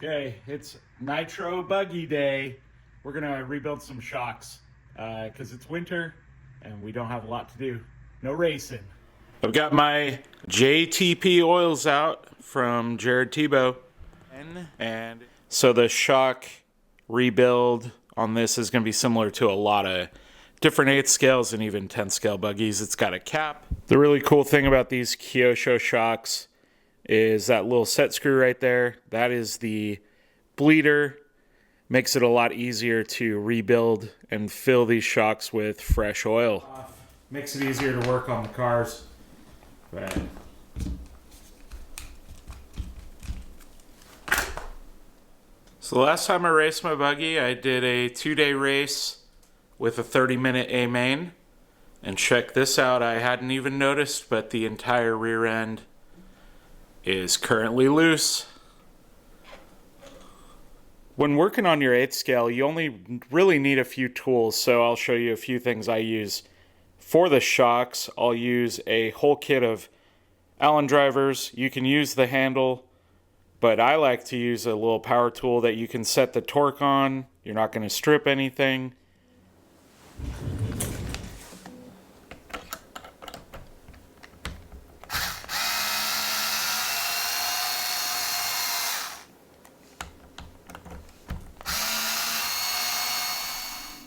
Okay, it's nitro buggy day. We're gonna rebuild some shocks because it's winter and we don't have a lot to do. No racing. I've got my JTP oils out from Jared Tebo. And so the shock rebuild on this is gonna be similar to a lot of different 8th scales and even 10th scale buggies. It's got a cap. The really cool thing about these kyosho shocks is that little set screw right there. That is the bleeder. Makes it a lot easier to rebuild and fill these shocks with fresh oil. Makes it easier to work on the cars. Right. So the last time I raced my buggy, I did a 2-day race with a 30-minute A main. And check this out, I hadn't even noticed, but the entire rear end is currently loose. When working on your 8th scale, you only really need a few tools, so I'll show you a few things I use. For the shocks, I'll use a whole kit of Allen drivers. You can use the handle, but I like to use a little power tool that you can set the torque on. You're not going to strip anything.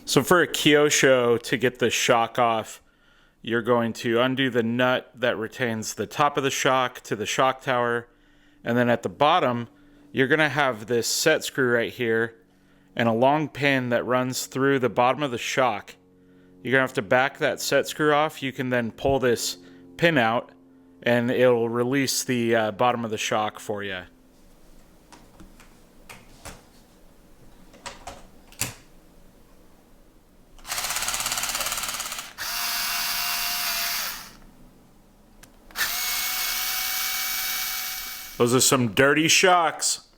So for a kyosho, to get the shock off, you're going to undo the nut that retains the top of the shock to the shock tower. And then at the bottom, you're going to have this set screw right here and a long pin that runs through the bottom of the shock. You're going to have to back that set screw off. You can then pull this pin out and it'll release the bottom of the shock for you. Those are some dirty shocks.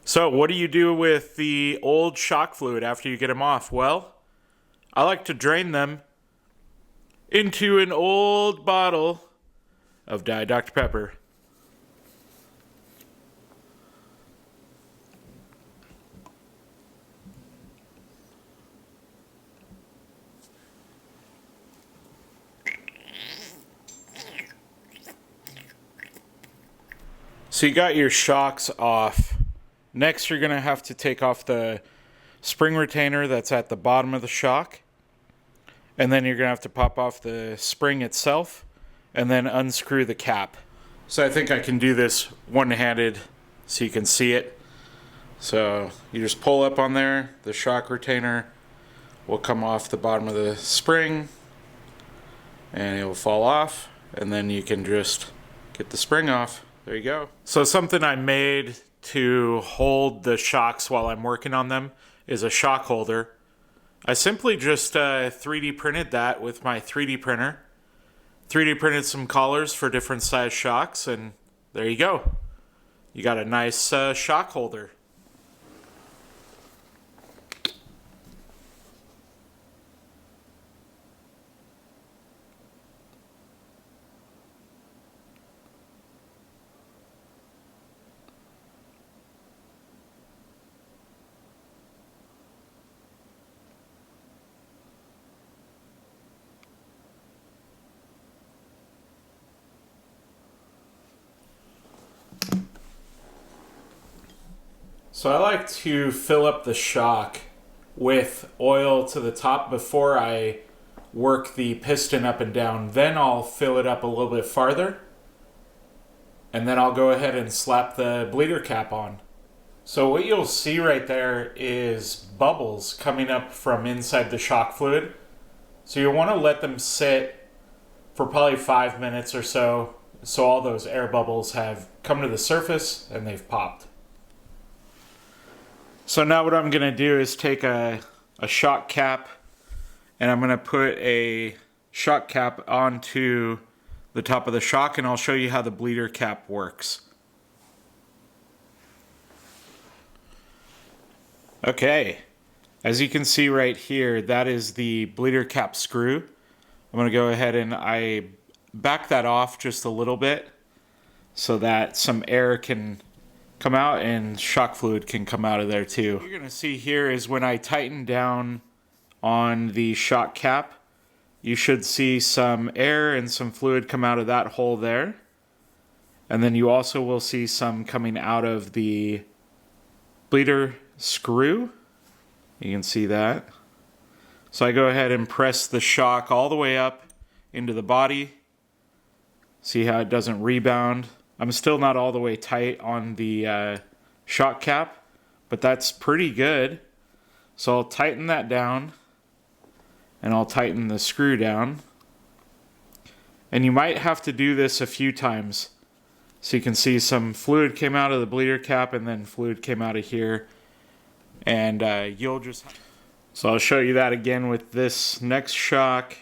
So what do you do with the old shock fluid after you get them off? Well, I like to drain them into an old bottle of Diet Dr. Pepper. So you got your shocks off. Next, you're going to have to take off the spring retainer that's at the bottom of the shock. And then you're going to have to pop off the spring itself and then unscrew the cap. So I think I can do this one-handed so you can see it. So you just pull up on there. The shock retainer will come off the bottom of the spring and it will fall off. And then you can just get the spring off. There you go. So something I made to hold the shocks while I'm working on them is a shock holder. I simply just 3D printed that with my 3D printer. 3D printed some collars for different size shocks, and there you go. You got a nice shock holder. So I like to fill up the shock with oil to the top before I work the piston up and down. Then I'll fill it up a little bit farther. And then I'll go ahead and slap the bleeder cap on. So what you'll see right there is bubbles coming up from inside the shock fluid. So you'll want to let them sit for probably 5 minutes or so all those air bubbles have come to the surface and they've popped. So now what I'm going to do is take a shock cap and I'm going to put a shock cap onto the top of the shock and I'll show you how the bleeder cap works. Okay, as you can see right here, that is the bleeder cap screw. I'm going to go ahead and I back that off just a little bit so that some air can come out, and shock fluid can come out of there too. What you're gonna see here is when I tighten down on the shock cap, you should see some air and some fluid come out of that hole there. And then you also will see some coming out of the bleeder screw. You can see that. So I go ahead and press the shock all the way up into the body. See how it doesn't rebound. I'm still not all the way tight on the shock cap, but that's pretty good. So I'll tighten that down, and I'll tighten the screw down. And you might have to do this a few times. So you can see some fluid came out of the bleeder cap, and then fluid came out of here. And you'll just... So I'll show you that again with this next shock.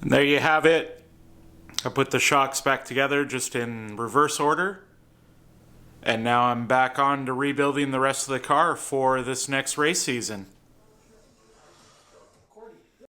And there you have it. I put the shocks back together just in reverse order. And now I'm back on to rebuilding the rest of the car for this next race season.